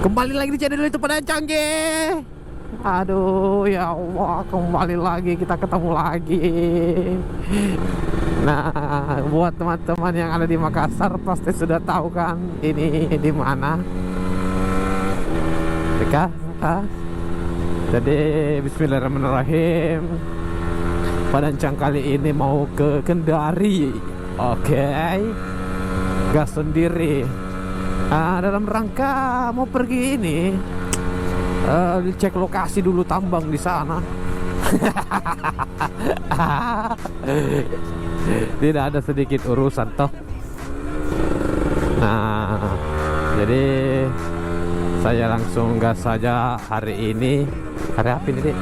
Kembali lagi di channel itu pada canggih. Aduh ya Allah, kembali lagi, kita ketemu lagi. Nah, buat teman-teman yang ada di Makassar pasti sudah tahu kan ini di mana. Dekat. Jadi bismillahirrahmanirrahim. Padancang kali ini mau ke Kendari. Oke. Gas sendiri. Dalam rangka mau pergi ini, cek lokasi dulu tambang di sana. Tidak ada sedikit urusan toh. Nah, jadi saya langsung gas saja hari ini. Hari apa ini, Dik?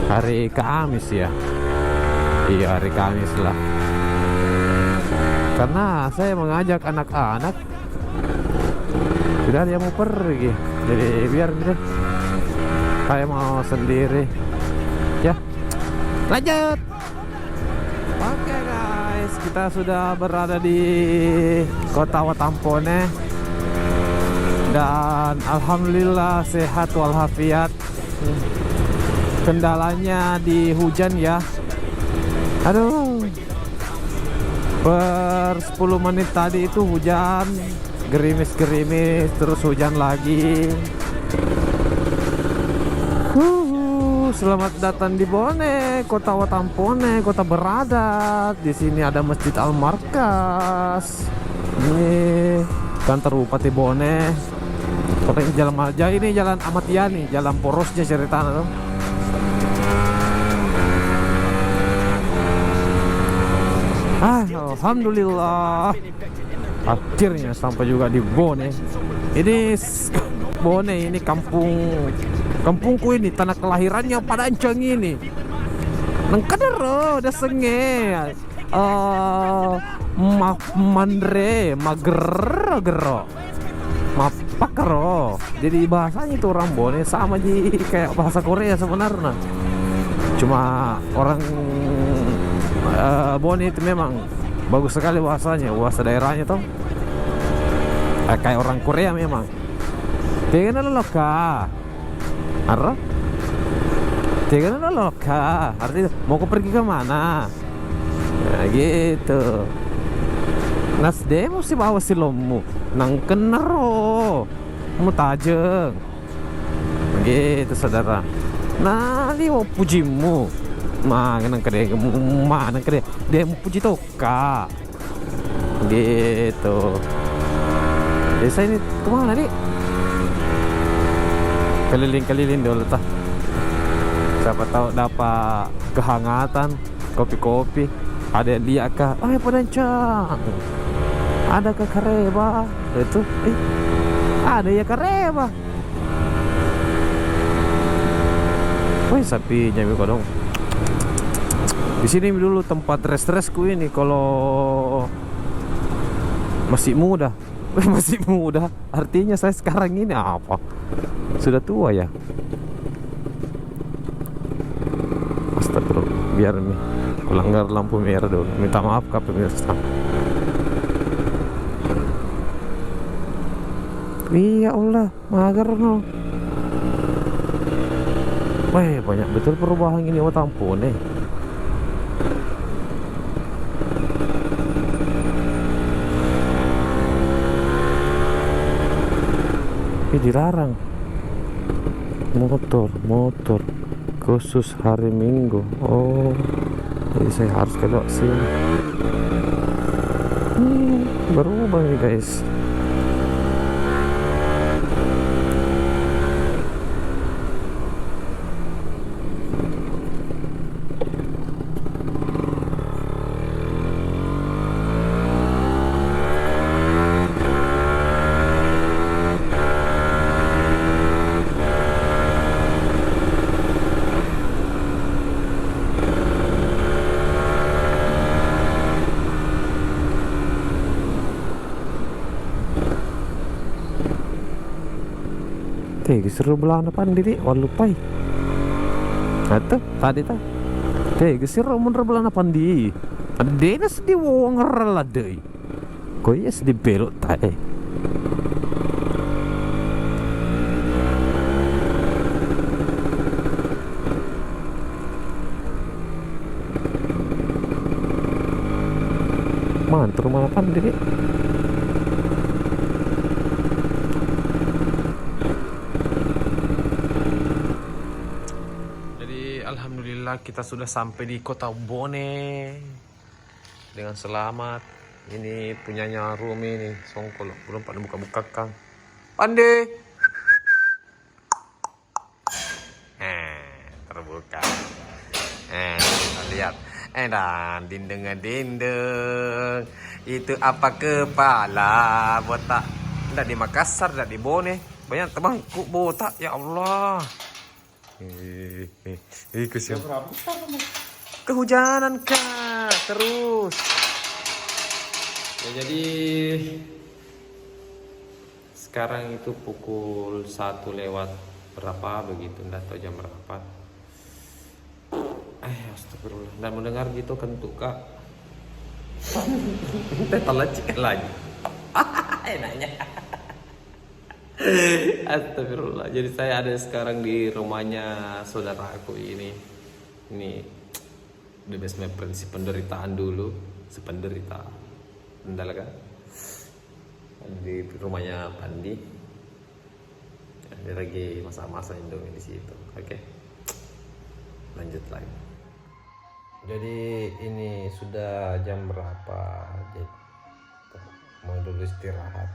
Hari Kamis ya. Iya, hari Kamis lah. Karena saya mengajak anak-anak, tidak ada yang mau pergi, jadi biar deh saya mau sendiri ya. Lanjut. Oke guys, kita sudah berada di kota Watampone dan alhamdulillah sehat walafiat. Kendalanya di hujan ya. Aduh, per 10 menit tadi itu hujan, gerimis-gerimis, terus hujan lagi. Selamat datang di Bone, kota Watampone, kota beradat. Di sini ada Masjid Al Markas. Ini kantor Bupati Bone. Kota ini jalan aja, ini jalan Ahmad Yani, jalan porosnya ceritanya tuh. Alhamdulillah, akhirnya sampai juga di Bone. Ini Bone, ini kampungku ini, tanah kelahirannya Padancang ini. Nang kadero da senge mandre mager mapakro. Jadi bahasanya itu orang Bone sama ji kayak bahasa Korea sebenarnya. Cuma orang Bone itu memang bagus sekali bahasanya, bahasa daerahnya tuh kayak orang Korea memang. Tiga loka, arah? Tiga loka, artinya mau pergi ke mana? Nah, gitu. Nasdem mesti bawa silomu, nang kenero, mau tajeng. Gitu saudara. Nah, lihat pujimu. Nang kede, nang kede, dia mau puji toka. Gitu. Desa ini kemana nih? Keliling-keliling dulu tah. Siapa tahu dapat kehangatan, kopi-kopi. Ada yang lihat kah? Ya Padancang. Ada ke Kareba? Itu, ada ya Kareba. Wih, sapinya juga dong. Di sini dulu tempat rest-restku ini kalau masih muda. Masih muda, artinya saya sekarang ini apa? Sudah tua ya. Astagfirullah, biar nih melanggar lampu merah dulu. Minta maaf ke pemirsa. Iya Allah, mager no. Wah, banyak betul perubahan ini Watampone. Dilarang motor khusus hari Minggu. Oh, jadi saya harus kedok sini. Berubah nih guys. Seru belah depan diri walupai. Atau tadi tak. Seru mun belah depan di. Ada denas di wong ngerala deh. Kau ya sedih belok tak Mantul rumah Pandi nih. Jadi alhamdulillah kita sudah sampai di kota Bone dengan selamat. Ini punyanya Rumi nih, Songkol belum pada buka-buka Kang. Pandi. Terbuka. Kita lihat. Dan dindeng-dindeng. Itu apa kepala botak? Nggak di Makassar, nggak di Bone. Banyak terbangku botak, ya Allah. Kehujanan Kak, terus. Ya, jadi sekarang itu pukul 1 lewat berapa begitu, enggak tahu jam berapa. Astagfirullah, dan mendengar gitu kentuk Kak. Tetalacik lagi. Enaknya. Astagfirullah. Jadi saya ada sekarang di rumahnya saudaraku ini. Ini the best my friend, si penderitaan dulu, si penderita. Endal kan? Di rumahnya Pandi. Dia lagi masa-masa Indomie di situ. Oke. Lanjut lagi. Jadi ini sudah jam berapa? Jadi mau dulu istirahat.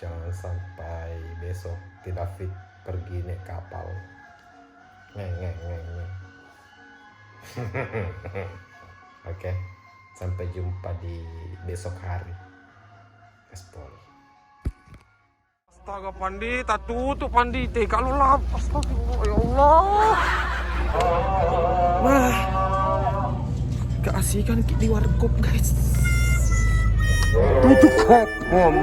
Jangan sampai besok tidak fit pergi naik kapal. Ngeng. Oke. Sampai jumpa di besok hari. Gaspol. Astaga Pandi, tak tutup Pandi. Kalau lap, astagfirullah, ya Allah. Wah, keasikan di warkop guys. Tutup kapal.